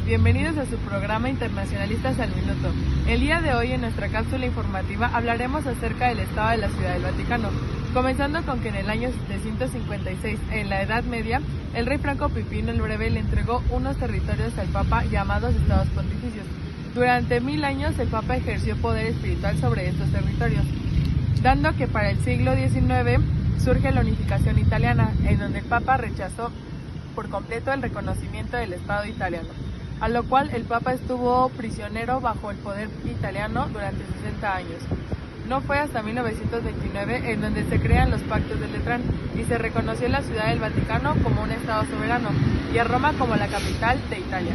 bienvenidos a su programa Internacionalistas al Minuto. El día de hoy en nuestra cápsula informativa hablaremos acerca del estado de la Ciudad del Vaticano, comenzando con que en el año 756, en la Edad Media, el rey Franco Pipino el Breve le entregó unos territorios al Papa llamados Estados Pontificios. Durante 1000 años el Papa ejerció poder espiritual sobre estos territorios, dando que para el siglo XIX surge la unificación italiana, en donde el Papa rechazó por completo el reconocimiento del Estado italiano, a lo cual el Papa estuvo prisionero bajo el poder italiano durante 60 años. No fue hasta 1929 en donde se crean los pactos de Letrán y se reconoció la Ciudad del Vaticano como un Estado soberano y a Roma como la capital de Italia.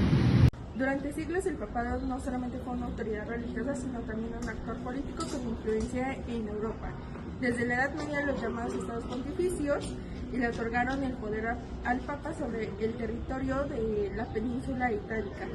Durante siglos el papado no solamente fue una autoridad religiosa, sino también un actor político con influencia en Europa. Desde la Edad Media los llamados Estados Pontificios y le otorgaron el poder al Papa sobre el territorio de la península itálica.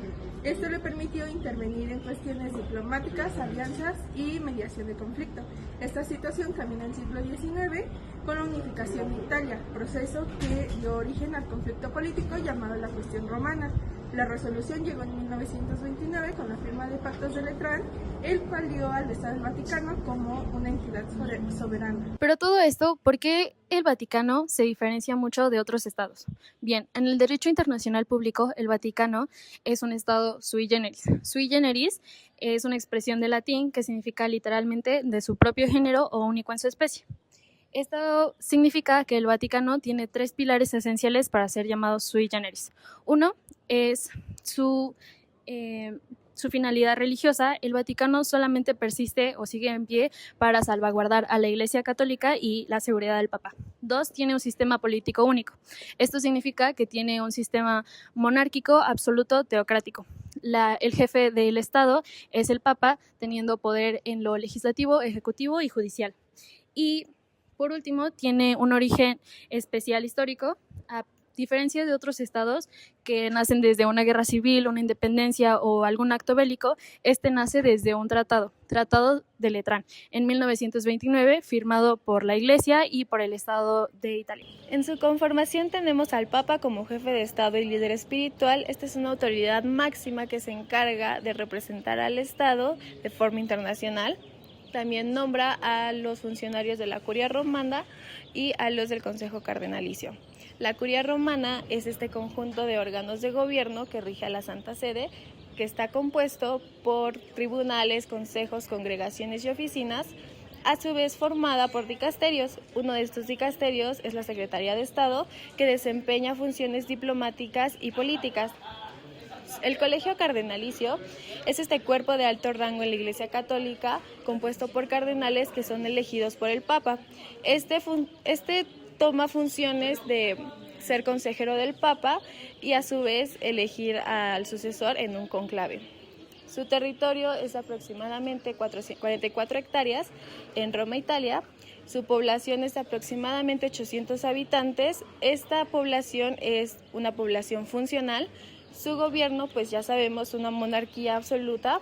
Esto le permitió intervenir en cuestiones diplomáticas, alianzas y mediación de conflicto. Esta situación cambió en el siglo XIX con la unificación de Italia, proceso que dio origen al conflicto político llamado la cuestión romana. La resolución llegó en 1929 con la firma de Pactos de Letrán, el cual dio al Estado del Vaticano como una entidad soberana. Pero todo esto, ¿por qué el Vaticano se diferencia mucho de otros estados? Bien, en el derecho internacional público, el Vaticano es un estado sui generis. Sui generis es una expresión de latín que significa literalmente de su propio género o único en su especie. Esto significa que el Vaticano tiene 3 pilares esenciales para ser llamado sui generis. Uno es su finalidad religiosa. El Vaticano solamente persiste o sigue en pie para salvaguardar a la Iglesia Católica y la seguridad del Papa. 2, tiene un sistema político único. Esto significa que tiene un sistema monárquico absoluto teocrático. El jefe del Estado es el Papa, teniendo poder en lo legislativo, ejecutivo y judicial. Y por último, tiene un origen especial histórico, a diferencia de otros estados que nacen desde una guerra civil, una independencia o algún acto bélico. Este nace desde un tratado de Letrán, en 1929, firmado por la Iglesia y por el Estado de Italia. En su conformación tenemos al Papa como jefe de Estado y líder espiritual. Esta es una autoridad máxima que se encarga de representar al Estado de forma internacional. También nombra a los funcionarios de la Curia Romana y a los del Consejo Cardenalicio. La Curia Romana es este conjunto de órganos de gobierno que rige a la Santa Sede, que está compuesto por tribunales, consejos, congregaciones y oficinas, a su vez formada por dicasterios. Uno de estos dicasterios es la Secretaría de Estado, que desempeña funciones diplomáticas y políticas. El Colegio Cardenalicio es este cuerpo de alto rango en la Iglesia Católica, compuesto por cardenales que son elegidos por el Papa. Este toma funciones de ser consejero del Papa y a su vez elegir al sucesor en un conclave. Su territorio es aproximadamente 44 hectáreas en Roma, Italia. Su población es aproximadamente 800 habitantes. Esta población es una población funcional. Su gobierno, pues ya sabemos, una monarquía absoluta,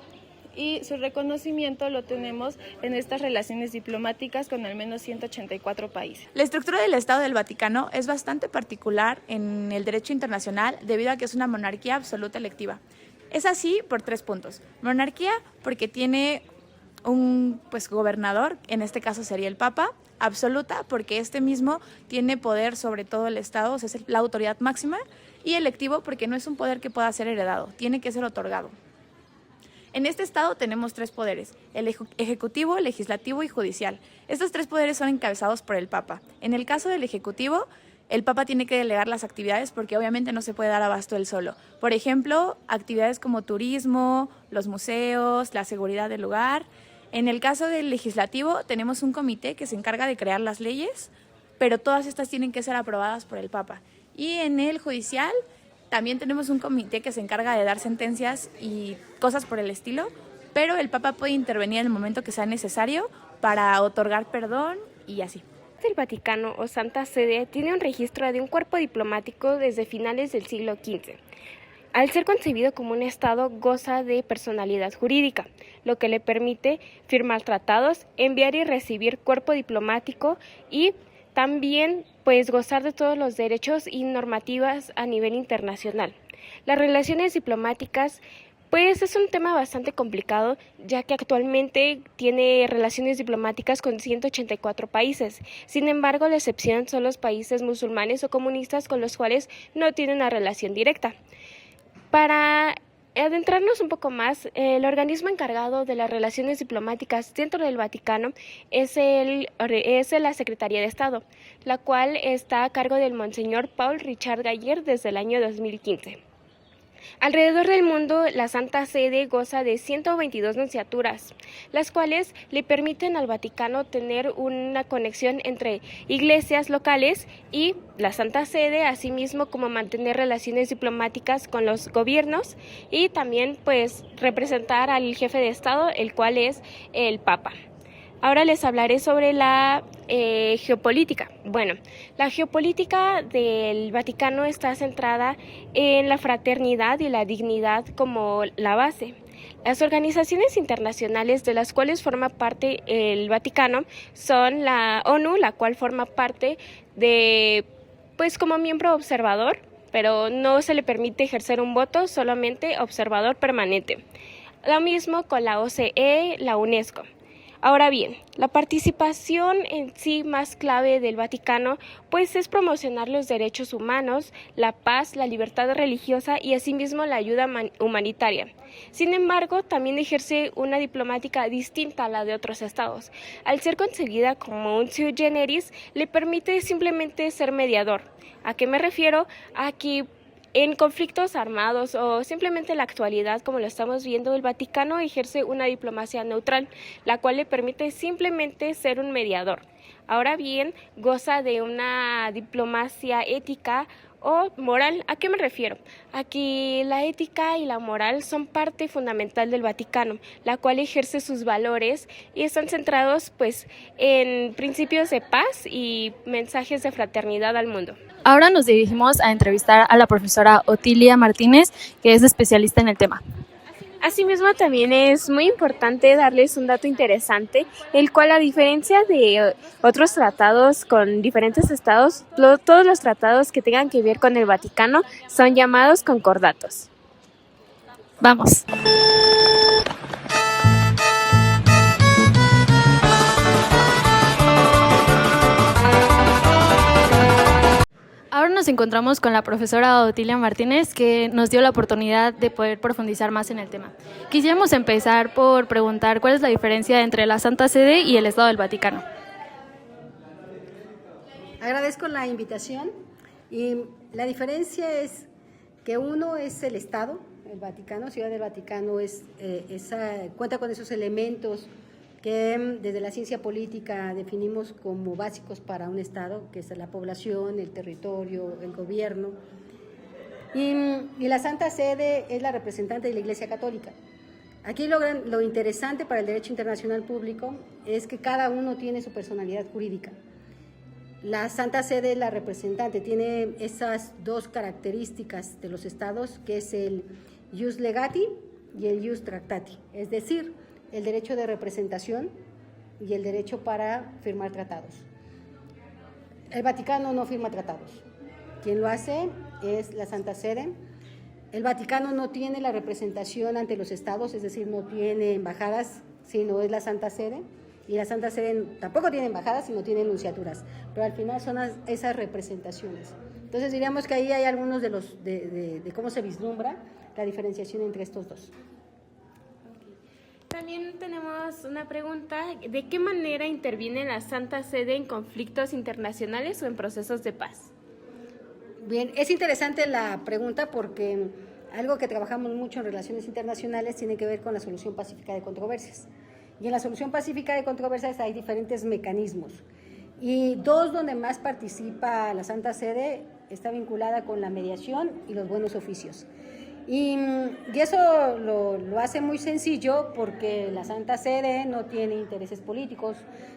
y su reconocimiento lo tenemos en estas relaciones diplomáticas con al menos 184 países. La estructura del Estado del Vaticano es bastante particular en el derecho internacional debido a que es una monarquía absoluta electiva. Es así por 3 puntos. Monarquía porque tiene un gobernador, en este caso sería el Papa. Absoluta porque este mismo tiene poder sobre todo el Estado, o sea, es la autoridad máxima. Y electivo porque no es un poder que pueda ser heredado, tiene que ser otorgado. En este estado tenemos 3 poderes, el ejecutivo, legislativo y judicial. Estos 3 poderes son encabezados por el Papa. En el caso del ejecutivo, el Papa tiene que delegar las actividades porque obviamente no se puede dar abasto él solo. Por ejemplo, actividades como turismo, los museos, la seguridad del lugar. En el caso del legislativo tenemos un comité que se encarga de crear las leyes, pero todas estas tienen que ser aprobadas por el Papa. Y en el judicial también tenemos un comité que se encarga de dar sentencias y cosas por el estilo, pero el Papa puede intervenir en el momento que sea necesario para otorgar perdón y así. El Vaticano o Santa Sede tiene un registro de un cuerpo diplomático desde finales del siglo XV. Al ser concebido como un Estado, goza de personalidad jurídica, lo que le permite firmar tratados, enviar y recibir cuerpo diplomático y también gozar de todos los derechos y normativas a nivel internacional. Las relaciones diplomáticas pues es un tema bastante complicado, ya que actualmente tiene relaciones diplomáticas con 184 países. Sin embargo, la excepción son los países musulmanes o comunistas con los cuales no tiene una relación directa. Para adentrarnos un poco más, el organismo encargado de las relaciones diplomáticas dentro del Vaticano es la Secretaría de Estado, la cual está a cargo del Monseñor Paul Richard Gayer desde el año 2015. Alrededor del mundo, la Santa Sede goza de 122 nunciaturas, las cuales le permiten al Vaticano tener una conexión entre iglesias locales y la Santa Sede, asimismo como mantener relaciones diplomáticas con los gobiernos y también pues representar al jefe de Estado, el cual es el Papa. Ahora les hablaré sobre la geopolítica. Bueno, la geopolítica del Vaticano está centrada en la fraternidad y la dignidad como la base. Las organizaciones internacionales de las cuales forma parte el Vaticano son la ONU, la cual forma parte de, pues como miembro observador, pero no se le permite ejercer un voto, solamente observador permanente. Lo mismo con la OCE, la UNESCO. Ahora bien, la participación en sí más clave del Vaticano pues es promocionar los derechos humanos, la paz, la libertad religiosa y asimismo la ayuda humanitaria. Sin embargo, también ejerce una diplomática distinta a la de otros estados. Al ser concebida como un sui generis, le permite simplemente ser mediador. ¿A qué me refiero? A que en conflictos armados o simplemente en la actualidad, como lo estamos viendo, el Vaticano ejerce una diplomacia neutral, la cual le permite simplemente ser un mediador. Ahora bien, goza de una diplomacia ética o moral. ¿A qué me refiero? A que la ética y la moral son parte fundamental del Vaticano, la cual ejerce sus valores y están centrados pues en principios de paz y mensajes de fraternidad al mundo. Ahora nos dirigimos a entrevistar a la profesora Otilia Martínez, que es especialista en el tema. Asimismo, también es muy importante darles un dato interesante, el cual, a diferencia de otros tratados con diferentes estados, todos los tratados que tengan que ver con el Vaticano son llamados concordatos. Vamos. Ahora nos encontramos con la profesora Otilia Martínez, que nos dio la oportunidad de poder profundizar más en el tema. Quisiéramos empezar por preguntar cuál es la diferencia entre la Santa Sede y el Estado del Vaticano. Agradezco la invitación y la diferencia es que uno es el Estado, el Vaticano, Ciudad del Vaticano cuenta con esos elementos que desde la ciencia política definimos como básicos para un Estado, que es la población, el territorio, el gobierno. Y la Santa Sede es la representante de la Iglesia Católica. Aquí lo interesante para el derecho internacional público es que cada uno tiene su personalidad jurídica. La Santa Sede es la representante, tiene esas dos características de los estados, que es el ius legati y el ius tractati, es decir, el derecho de representación y el derecho para firmar tratados. El Vaticano no firma tratados. Quien lo hace es la Santa Sede. El Vaticano no tiene la representación ante los estados, es decir, no tiene embajadas, sino es la Santa Sede. Y la Santa Sede tampoco tiene embajadas, sino tiene nunciaturas. Pero al final son esas representaciones. Entonces diríamos que ahí hay algunos de cómo se vislumbra la diferenciación entre estos dos. También tenemos una pregunta: ¿de qué manera interviene la Santa Sede en conflictos internacionales o en procesos de paz? Bien, es interesante la pregunta porque algo que trabajamos mucho en relaciones internacionales tiene que ver con la solución pacífica de controversias. Y en la solución pacífica de controversias hay diferentes mecanismos. Y dos donde más participa la Santa Sede está vinculada con la mediación y los buenos oficios. Y eso lo hace muy sencillo porque la Santa Sede no tiene intereses políticos,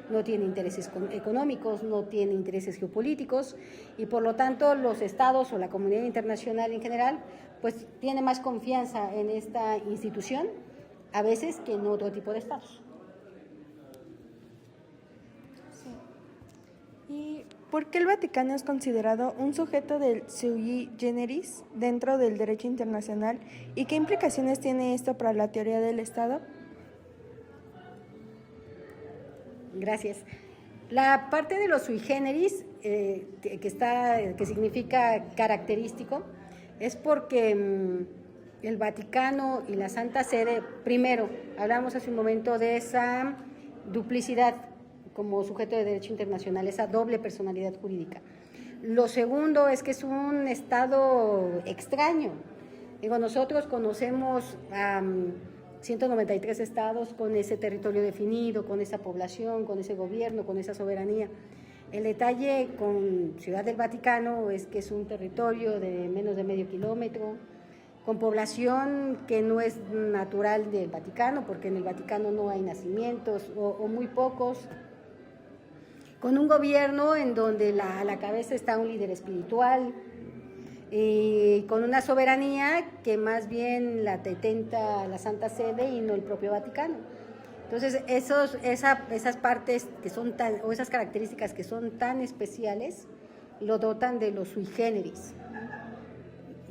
no tiene intereses económicos, no tiene intereses geopolíticos y por lo tanto los estados o la comunidad internacional en general pues tiene más confianza en esta institución a veces que en otro tipo de estados. Sí. Y ¿Por qué el Vaticano es considerado un sujeto del sui generis dentro del derecho internacional y qué implicaciones tiene esto para la teoría del Estado? Gracias. La parte de los sui generis, que significa característico, es porque el Vaticano y la Santa Sede, primero, hablamos hace un momento de esa duplicidad como sujeto de derecho internacional, esa doble personalidad jurídica. Lo segundo es que es un Estado extraño. Digo, nosotros conocemos a 193 estados con ese territorio definido, con esa población, con ese gobierno, con esa soberanía. El detalle con Ciudad del Vaticano es que es un territorio de menos de medio kilómetro, con población que no es natural del Vaticano, porque en el Vaticano no hay nacimientos o muy pocos, con un gobierno en donde a la cabeza está un líder espiritual y con una soberanía que más bien la detenta la Santa Sede y no el propio Vaticano. Entonces, esas partes que son o esas características que son tan especiales, lo dotan de los sui generis.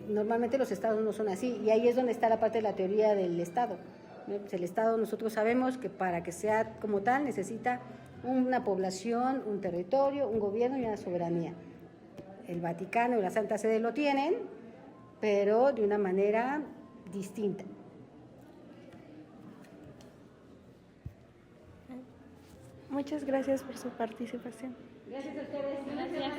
Normalmente los estados no son así, y ahí es donde está la parte de la teoría del Estado. Pues el Estado, nosotros sabemos que para que sea como tal necesita una población, un territorio, un gobierno y una soberanía. El Vaticano y la Santa Sede lo tienen, pero de una manera distinta. Muchas gracias por su participación. Gracias a ustedes. Gracias.